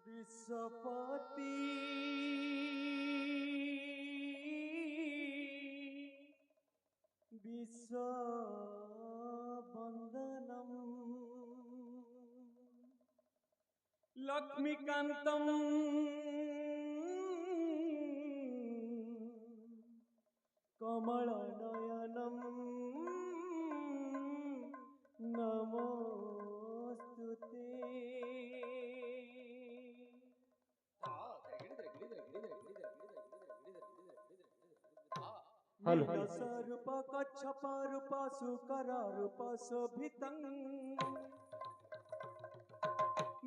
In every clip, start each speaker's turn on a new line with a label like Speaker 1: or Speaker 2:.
Speaker 1: विश्वपति विश्ववन्दनम् लक्ष्मीकान्तं कमलनयनं नमोस्तुते। नीलस्वरूप कच्छपरूप शुकररूप शोभितं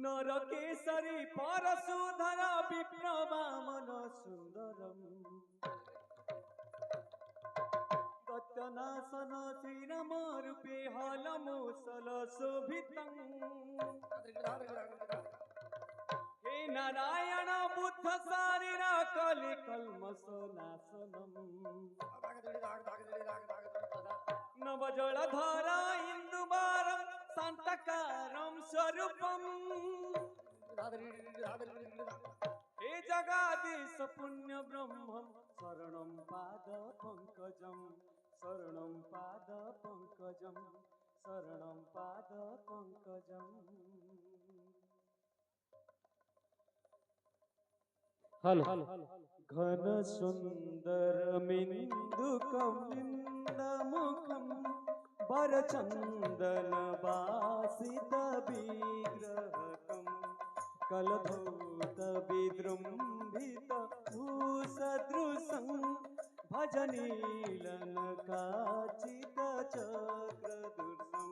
Speaker 1: नरकेसरी परशुधर विप्रवामन सुन्दरम् दत्तनाशन श्रीरामरूपे हलमुसल शोभितं हे नारायण बुद्ध शरीर कलिकल्मषनाशनम् नवजलधर इंदुवारं शान्तकारं स्वरूपम् हे जगादीश पुण्य ब्रह्मं शरणं पाद पंकजं शरणं पाद पंकजं शरणं पाद पंकजं। घन सुंदर मिन्दुकं लिन्दमुखं वरचन्दन वासित विग्रहकं कलधौत विजृम्भित भूसदृशं भजनीलनकाचित चक्रदुर्शं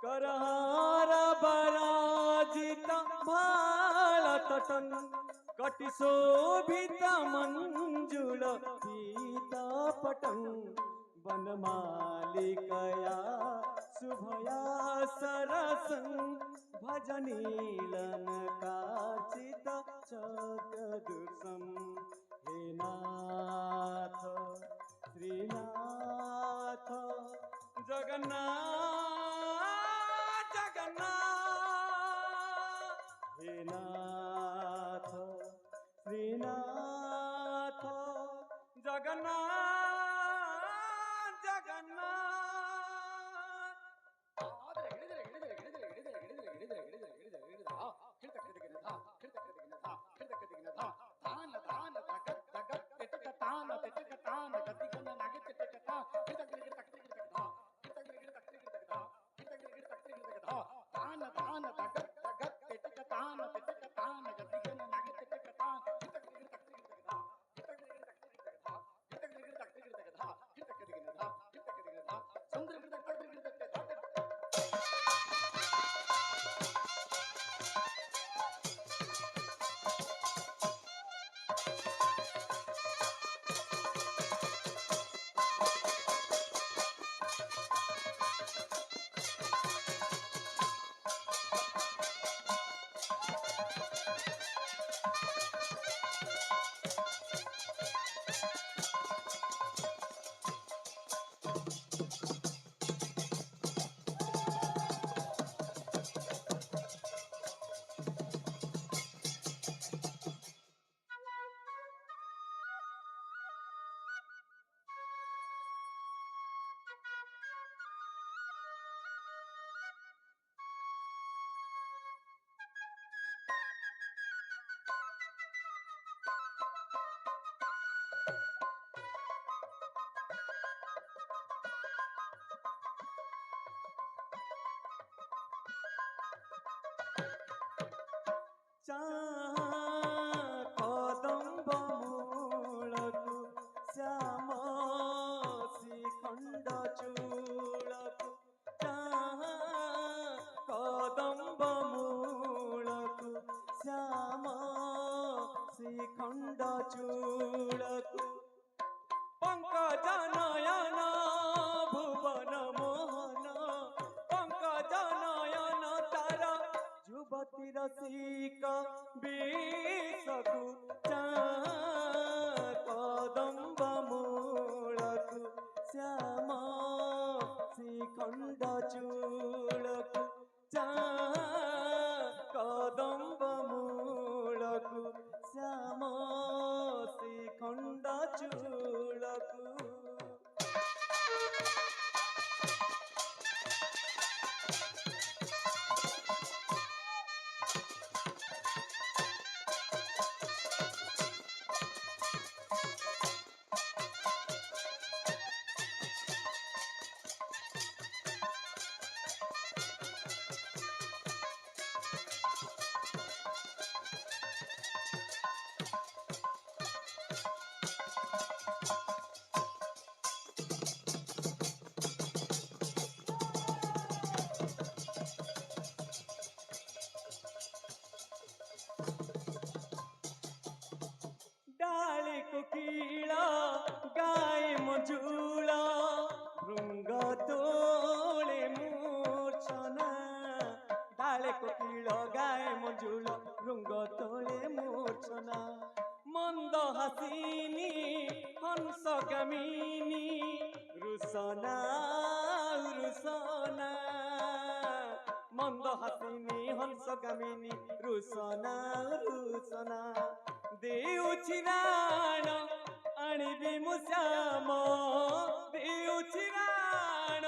Speaker 1: करहार पराजित भालतटं कटिशोभित मंजुल पीतापटं वनमालिकया शुभया सरसं भजनीलनकाचित चक्रदुर्शं हे नाथ श्रीनाथ जगन्नाथ जगन्नाथ हे नाथ श्रीनाथ जगन्नाथ जगन्नाथ। कदम्ब मूलकु श्याम श्रीखंड चूलकु कदम्ब मूलकु श्याम श्रीखंड चूलकु ବିଷକୁ ଚାଁ କଦମ୍ବ ମୂଳକୁ ଶ୍ୟାମ ଶ୍ରୀଖଣ୍ଡ ଚୂଳକୁ ଚାଁ କଦମ୍ବ ମୂଳକୁ ଶ୍ୟାମ ଶ୍ରୀଖଣ୍ଡ ଚୂଳକୁ। डाली कोकिल गाय मजुल भृंग तोले मूर्छना। डाले कोकिल गाय मजुल भृंग तोले मूर्छना। मंद हासिनी हंस गामिनी रुसना रुसना। मंद हासिनी हंस गामिनी रुसना रुसना। देउछि राण आनिबि मु श्याम देउछि राण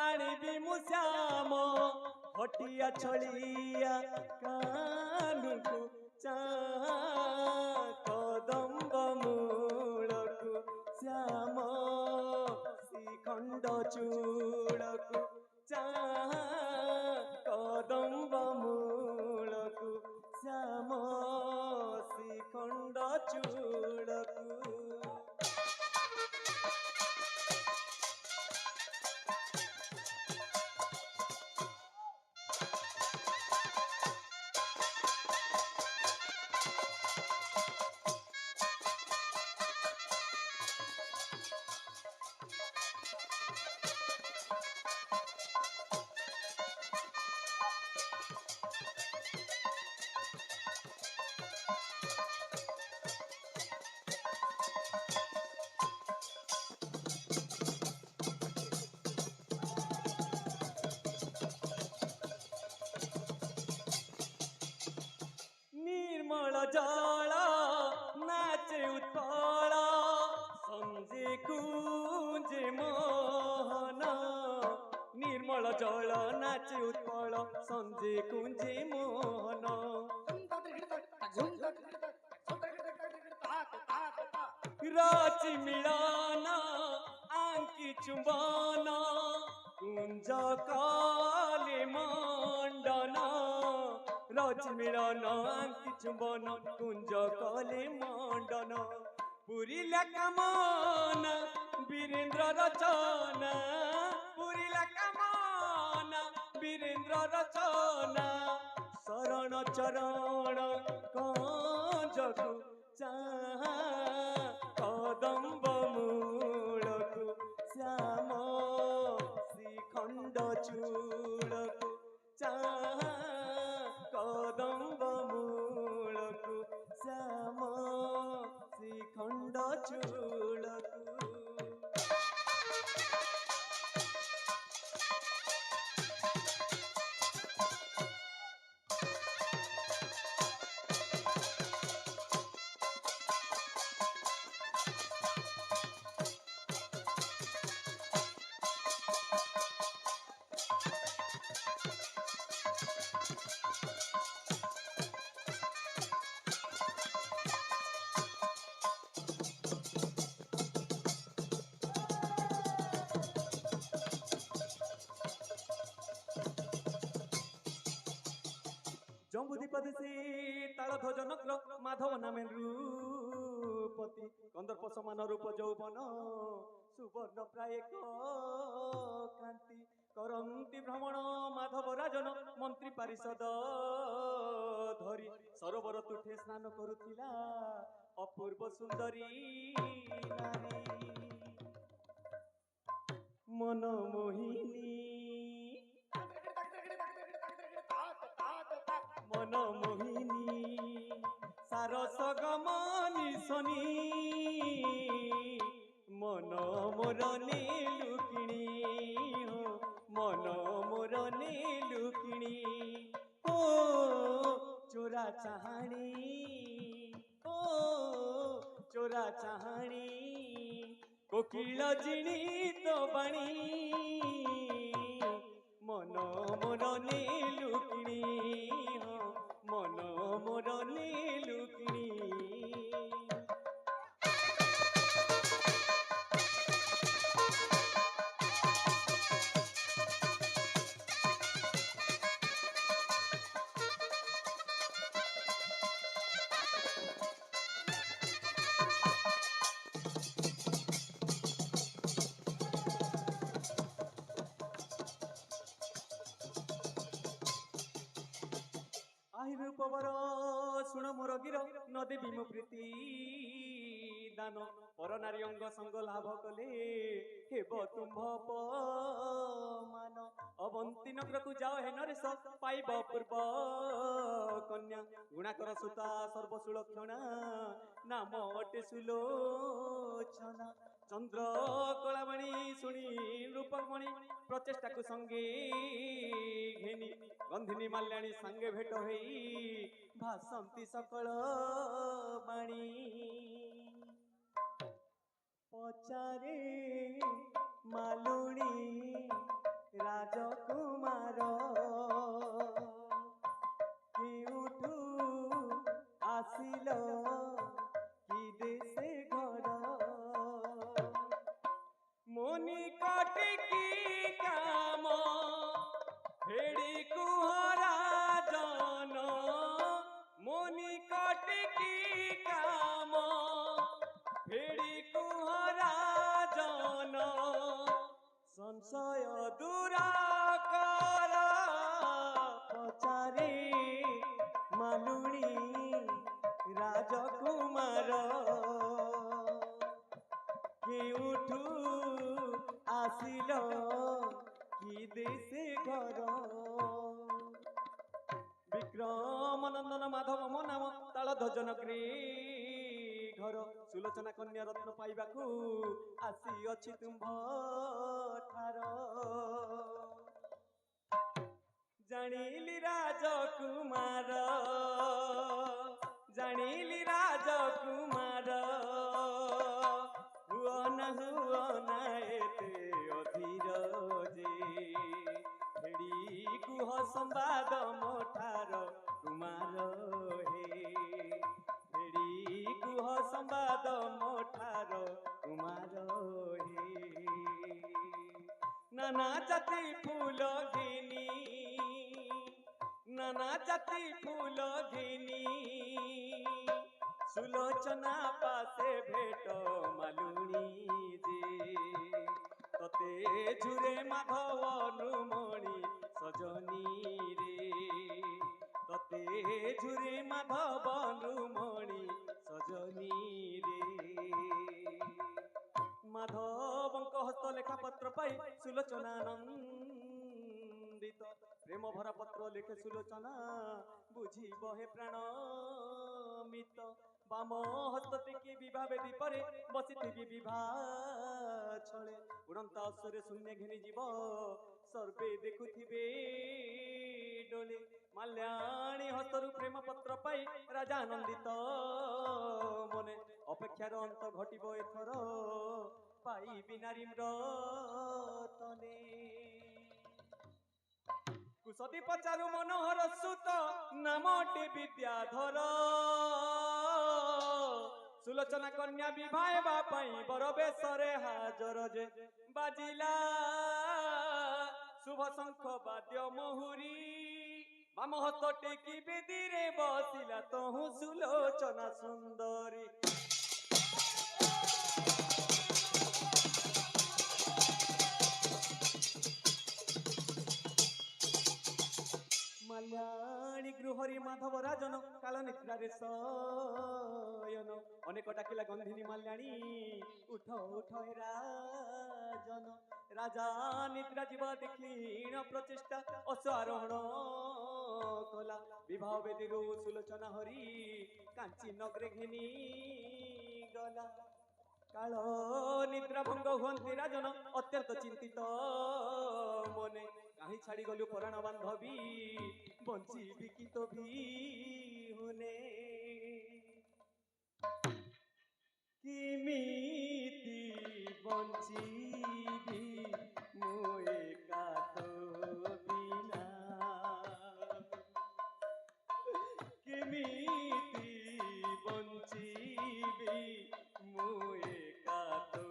Speaker 1: आनिबि मु श्याम हटिया छलिया कानुको चाँ कदम्ब मूलको श्याम श्रीखंड चूड़को चाँ कदम्ब मूलको श्याम श्रीखंड चूड़को। निर्मल जल नाचे उत्पल संजे कुंजे मोहन। निर्मल जल नाचे उत्पल संजे कुंजे मोहन। रचि मिलन आंकी चुंबन कुंज काले मंडन। रचि मिलन आंकी चुंबन कुंज काले मंडन। पुरिला कामन वीरेन्द्र रचना पुरिला कामन वीरेन्द्र रचना। शरण चरण कंजकु चाँ कदम्ब मूलको श्याम श्रीखंड चूड़को चाँ कदम्ब मूलको श्याम श्रीखंड चूड़को। जम्बुदीपदेशी तालध्वज नग्र माधव नामे नृपति। कंदर्प समान रूप यौवन सुवर्ण प्राय कांति। करंती भ्रमण माधव राजन मंत्री पारिषद धरी। सरोवर तुठे स्नान करुथिला अपूर्व सुंदरी नारी। मनमोहिनी मनमोहिनी তার সগমনি শনি মন মোর নীলু কিণি মন মোর নীলু কিণি ও চোরা চাহানি ও চোরা চাহানি কোকিল জিণি তো বাণী মন মোর নীলু কিণি মন মোর নীলু কিণি আহি রূপবর শুণ মোর গির নদেবী মো প্রীতি দান পর নারী অঙ্গ সঙ্গ লাভ কলে হেব তুম্ভ মান অবন্তী নগরকু যাও হে নরেশ পাইব পূর্ব কন্যা গুণাকর সুতা সর্বসুলক্ষণা নাম অটে সুলোচনা চন্দ্র কলামণি শুনি রূপমণি প্রচেষ্টাকু সঙ্গে ঘেনি গন্ধিনী মাল্যাণী সাঙ্গে ভেট হই ভাসন্তি সকল বাণী পচারে মালুণী রাজকুমার কেউঠু আসিল কি দেশে ঘর মনি কটিকি কাম ফেড়ি কুহরা জন মনি কটিকি কাম ফেড়ি কুহরা জন সংশয় দূরা কর পচারে মালুণী রাজকুমার কেউঠু আসিল কি দেশে ঘর বিক্রম নন্দন মাধব মো নাম তাল ধ্বজন ঘর সুলোচনা কন্যা রত্ন পাইবাকু আসিଅଛି ତୁମ୍ଭ ଠାର ଜାଣିଲି ରାଜକୁମାର ଜାଣିଲି ରାଜକୁମାର ହୁଅ ନା ଏତେ ଅଧୀର ଯେ ଫେଡ଼ି କୁହ ସମ୍ବାଦ ମୋ ଠାର କୁମାର ହେ ଫେଡ଼ି କୁହ ସମ୍ବାଦ ମୋ ଠାର କୁମାର ହେ নানা জাতি ফুল ঘিনি নানা জাতি ফুল ঘিনি সুলোচনা পাশে ভেট মালুণী যে ততে ঝুরে মাধব নুমণি সজনী রে ততে ঝুরে মাধব নুমণি সজনী রে মাধবঙ্ক হস্তলেখা পত্র পাই সুলোচনা নন্দিত প্রেম ভরা পত্র লেখে সুলোচনা বুঝিব হে প্রাণ মিত বাম হস্ত টেকি বিভা বেদী পরে বসিথিবি বিভা ছলে উড়ন্ত অশ্বরে শূন্য ঘেনি যাব সর্বে দেখুথিবে ডোলে মাল্যাণী হস্তরু প্রেম পত্র পাই রাজা আনন্দিত মনে অপেক্ষার অন্ত ঘটিব এথর পাইবি নারী রতনে কুশতি পচারু মনোহর সুত নামটি বিদ্যাধর সুলোচনা কন্যা বিভাইবা পাই বর বেশরে হাজর যে বাজিলা শুভ শঙ্খ বাদ্য মহুরী বাম হস্ত টেকি বেদিরে বসিলা তহু সুলোচনা সুন্দরী মাল্যাণী গৃহরি মাধব রাজন কাল নিদ্রারে শয়ন অনেক ডাকিলা গন্ধিনী মাল্যাণী উঠ উঠ হে রাজন রাজা নিদ্রা ଯିବା ଦେଖି ହୀନ ପ୍ରଚେଷ୍ଟା ଅଶ୍ୱାରୋହଣ କଲା। ବିବାହ ବେଦୀରୁ ସୁଲୋଚନା ହରି କାଞ୍ଚି ନଗରେ ଘେନି ଗଲା। କାଳ ନିଦ୍ରା ଭଙ୍ଗ ହୁଅନ୍ତି ରାଜନ ଅତ୍ୟନ୍ତ ଚିନ୍ତିତ ମନେ। କାହିଁ ଛାଡ଼ି ଗଲୁ ପରାଣ ବାନ୍ଧବୀ ବଞ୍ଚିବି କି ତ ବିହୁନେ। କିମିତି ବଞ୍ଚିବି ମୁଁ ଏକା ତୋ ବିନା। କିମିତି ବଞ୍ଚିବି ମୁଁ ଏକା ତୋ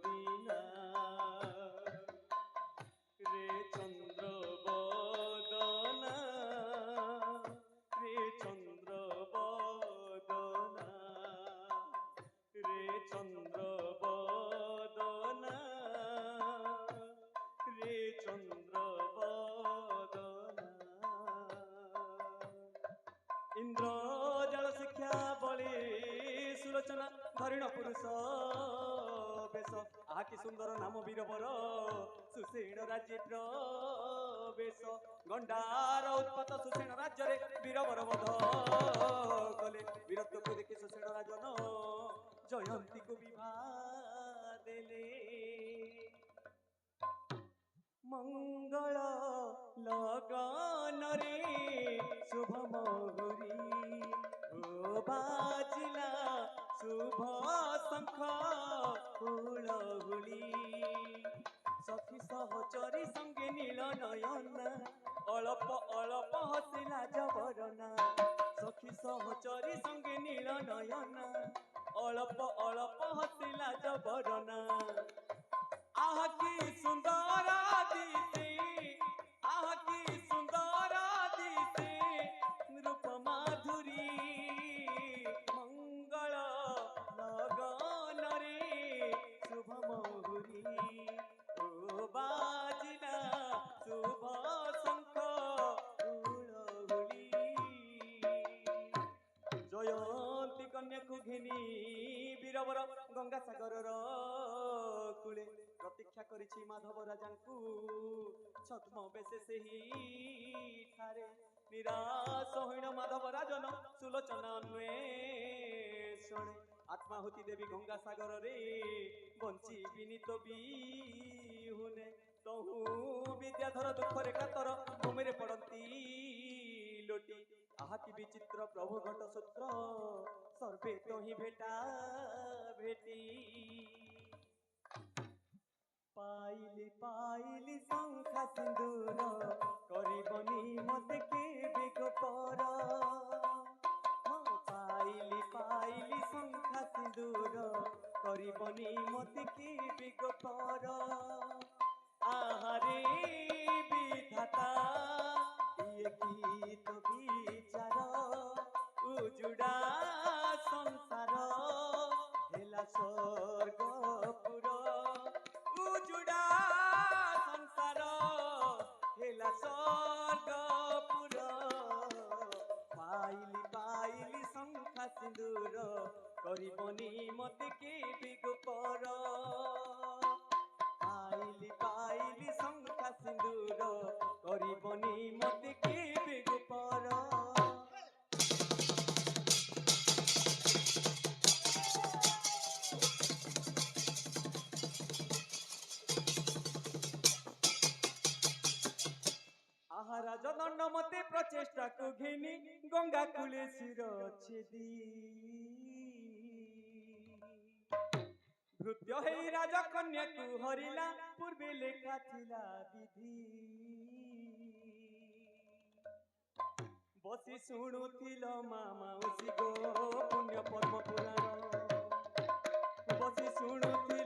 Speaker 1: ବିନା। ରେ ଚନ୍ଦ୍ର ବଦନା ରେ ଚନ୍ଦ୍ର ବଦନା রে চন্দ্র বদনা রে চন্দ্র বদনা। ইন্দ্র জল শিক্ষা বলে সুলোচনা ধরিণ পুরুষ বেশ। আহা কি সুন্দর নাম বীরবর সুষেণ রাজ্যে প্রবেশ। গন্ডার উৎপাত সুষেণ রাজ্যরে বীরবর বধ কলে। বীরত্বକୁ দেখি সুষেণ রাজন জয়ন্তীକୁ বিবাহ দেলে। মঙ্গল লগନରେ শুভ মহুরি ও বাজিলা শুভ শঙ্খ হুলহুলি। সখী সহচরী সঙ্গে নীল নয়না অল্প অল্প হসিলা জবরনা। সখী সহচরী সঙ্গে নীল নয়না অল্প অল্প হসিলা জবরনা। আহা কি সুন্দর দিতে আহা কি সুন্দর দিতে রূপ মাধুরী। মঙ্গল লগନରେ শুভ মহুরি ও বাজিলা শুভ শঙ্খ হুলহুলি। জয়ন্তী কন্যাକୁ ঘেনি বীরবর গঙ্গা সাগরর কূলে। প্রতীক্ষা করিছি মাধব রাজাଙ୍କୁ ছদ্ম বেশে ସେହି ଠାରେ। নিরাশ হইণ মাধব রাজন সুলোচনা অন্বেষণে। আত্মাহুতি দেবী গঙ্গা সাগরে বঞ্চিবিনি তো বিহুনে। তহু বিদ্যাধর দুঃখরে কাতর ভূমিরে পড়ନ୍ତି লোটি। আহা কি বিচিত্র প্রভু ঘট সূত্র সর্বে তোহি ভেটা ভেটি। পাইলি পাইলি শঙ্খা সিন্দুর করিবনি মতে কেবে গোপর। পাইলি পাইলি শঙ্খা সিন্দুর করিবনি মতে কেবে গোপর। আহারে বিধাতা ইয়ে কি তো বিচার উজুড়া সংসার হেলা স্বর্গপুর। উজুড়া সংসার হেলা স্বর্গপুর। পাইলি পাইলি শঙ্খা সিন্দুর করিবনি মতে কেবে গোপর। পাইলি পাইলি শঙ্খা সিন্দুর করিবনি মতে কেবে গোপর। আহা রাজদণ্ড মতে প্রচেষ্টাକୁ ঘেনি গঙ্গা কূলে শির ছেদি। ভৃত্য হেই রাজকন্যাକୁ হরিলা পূর্বে লেখা ଥିଲା বিধি। বসি শুণুথিল মা মাউসী গো পুণ্য পদ্ম পুরাণ। বসি শুণুথিল